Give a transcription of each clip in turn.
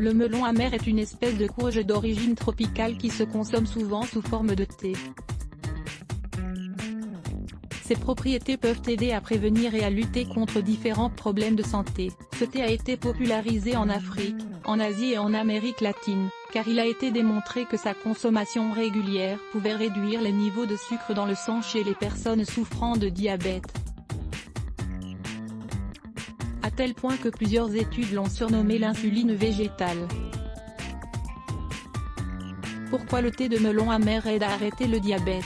Le melon amer est une espèce de courge d'origine tropicale qui se consomme souvent sous forme de thé. Ses propriétés peuvent aider à prévenir et à lutter contre différents problèmes de santé. Ce thé a été popularisé en Afrique, en Asie et en Amérique latine, car il a été démontré que sa consommation régulière pouvait réduire les niveaux de sucre dans le sang chez les personnes souffrant de diabète. À tel point que plusieurs études l'ont surnommé l'insuline végétale. Pourquoi le thé de melon amer aide à arrêter le diabète?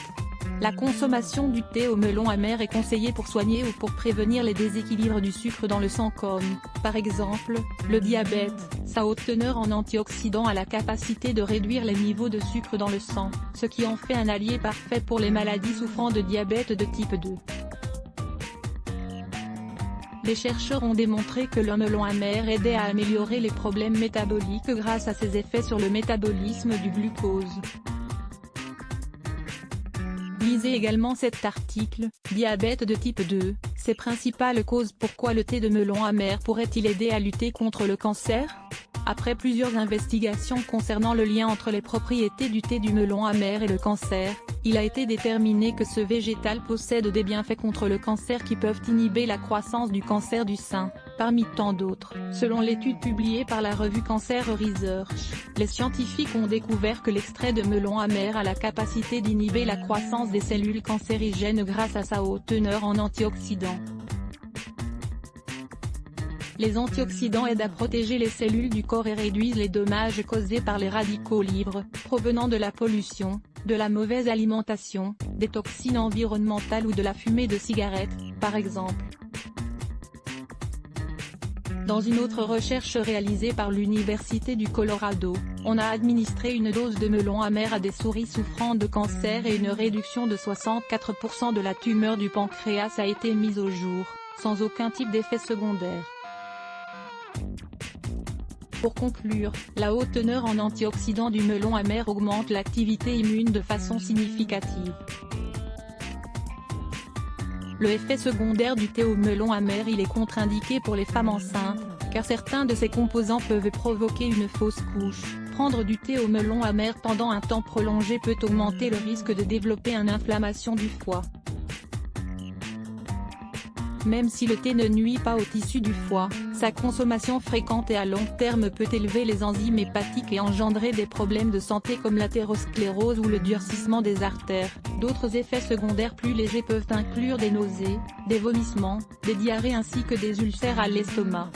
La consommation du thé au melon amer est conseillée pour soigner ou pour prévenir les déséquilibres du sucre dans le sang comme, par exemple, le diabète. Sa haute teneur en antioxydants a la capacité de réduire les niveaux de sucre dans le sang, ce qui en fait un allié parfait pour les maladies souffrant de diabète de type 2. Les chercheurs ont démontré que le melon amer aidait à améliorer les problèmes métaboliques grâce à ses effets sur le métabolisme du glucose. Lisez également cet article, Diabète de type 2, ses principales causes. Pourquoi le thé de melon amer pourrait-il aider à lutter contre le cancer? Après plusieurs investigations concernant le lien entre les propriétés du thé du melon amer et le cancer, il a été déterminé que ce végétal possède des bienfaits contre le cancer qui peuvent inhiber la croissance du cancer du sein, parmi tant d'autres. Selon l'étude publiée par la revue Cancer Research, les scientifiques ont découvert que l'extrait de melon amer a la capacité d'inhiber la croissance des cellules cancérigènes grâce à sa haute teneur en antioxydants. Les antioxydants aident à protéger les cellules du corps et réduisent les dommages causés par les radicaux libres, provenant de la pollution, de la mauvaise alimentation, des toxines environnementales ou de la fumée de cigarettes, par exemple. Dans une autre recherche réalisée par l'Université du Colorado, on a administré une dose de melon amer à des souris souffrant de cancer et une réduction de 64% de la tumeur du pancréas a été mise au jour, sans aucun type d'effet secondaire. Pour conclure, la haute teneur en antioxydants du melon amer augmente l'activité immune de façon significative. Le effet secondaire du thé au melon amer: il est contre-indiqué pour les femmes enceintes, car certains de ses composants peuvent provoquer une fausse couche. Prendre du thé au melon amer pendant un temps prolongé peut augmenter le risque de développer une inflammation du foie. Même si le thé ne nuit pas au tissu du foie, sa consommation fréquente et à long terme peut élever les enzymes hépatiques et engendrer des problèmes de santé comme l'athérosclérose ou le durcissement des artères. D'autres effets secondaires plus légers peuvent inclure des nausées, des vomissements, des diarrhées ainsi que des ulcères à l'estomac.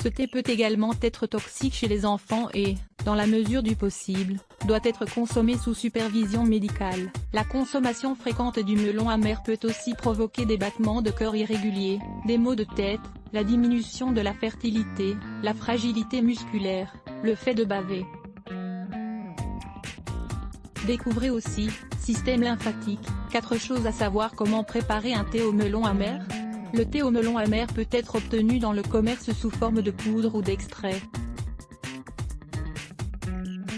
Ce thé peut également être toxique chez les enfants et, dans la mesure du possible, doit être consommé sous supervision médicale. La consommation fréquente du melon amer peut aussi provoquer des battements de cœur irréguliers, des maux de tête, la diminution de la fertilité, la fragilité musculaire, le fait de baver. Découvrez aussi, système lymphatique, 4 choses à savoir. Comment préparer un thé au melon amer? Le thé au melon amer peut être obtenu dans le commerce sous forme de poudre ou d'extrait.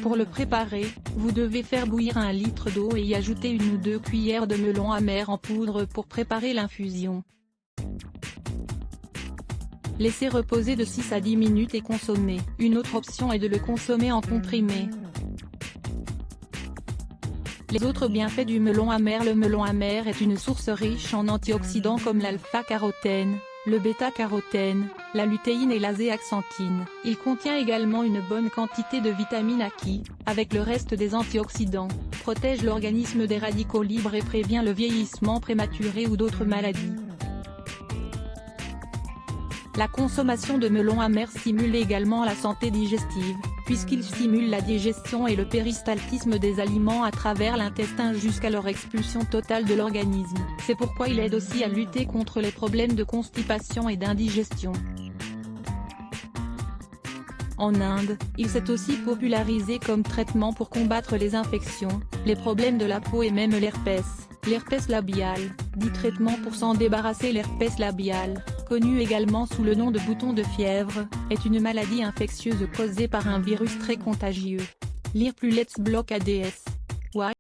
Pour le préparer, vous devez faire bouillir 1 litre d'eau et y ajouter 1 ou 2 cuillères de melon amer en poudre pour préparer l'infusion. Laissez reposer de 6 à 10 minutes et consommer. Une autre option est de le consommer en comprimé. Les autres bienfaits du melon amer: le melon amer est une source riche en antioxydants comme l'alpha-carotène, le bêta-carotène, la lutéine et la zéaxanthine. Il contient également une bonne quantité de vitamine A qui, avec le reste des antioxydants, protège l'organisme des radicaux libres et prévient le vieillissement prématuré ou d'autres maladies. La consommation de melon amer stimule également la santé digestive, puisqu'il stimule la digestion et le péristaltisme des aliments à travers l'intestin jusqu'à leur expulsion totale de l'organisme. C'est pourquoi il aide aussi à lutter contre les problèmes de constipation et d'indigestion. En Inde, il s'est aussi popularisé comme traitement pour combattre les infections, les problèmes de la peau et même l'herpès. L'herpès labial, dit traitement pour s'en débarrasser. L'herpès labial, connu également sous le nom de bouton de fièvre, est une maladie infectieuse causée par un virus très contagieux. Lire plus. Let's block ADS.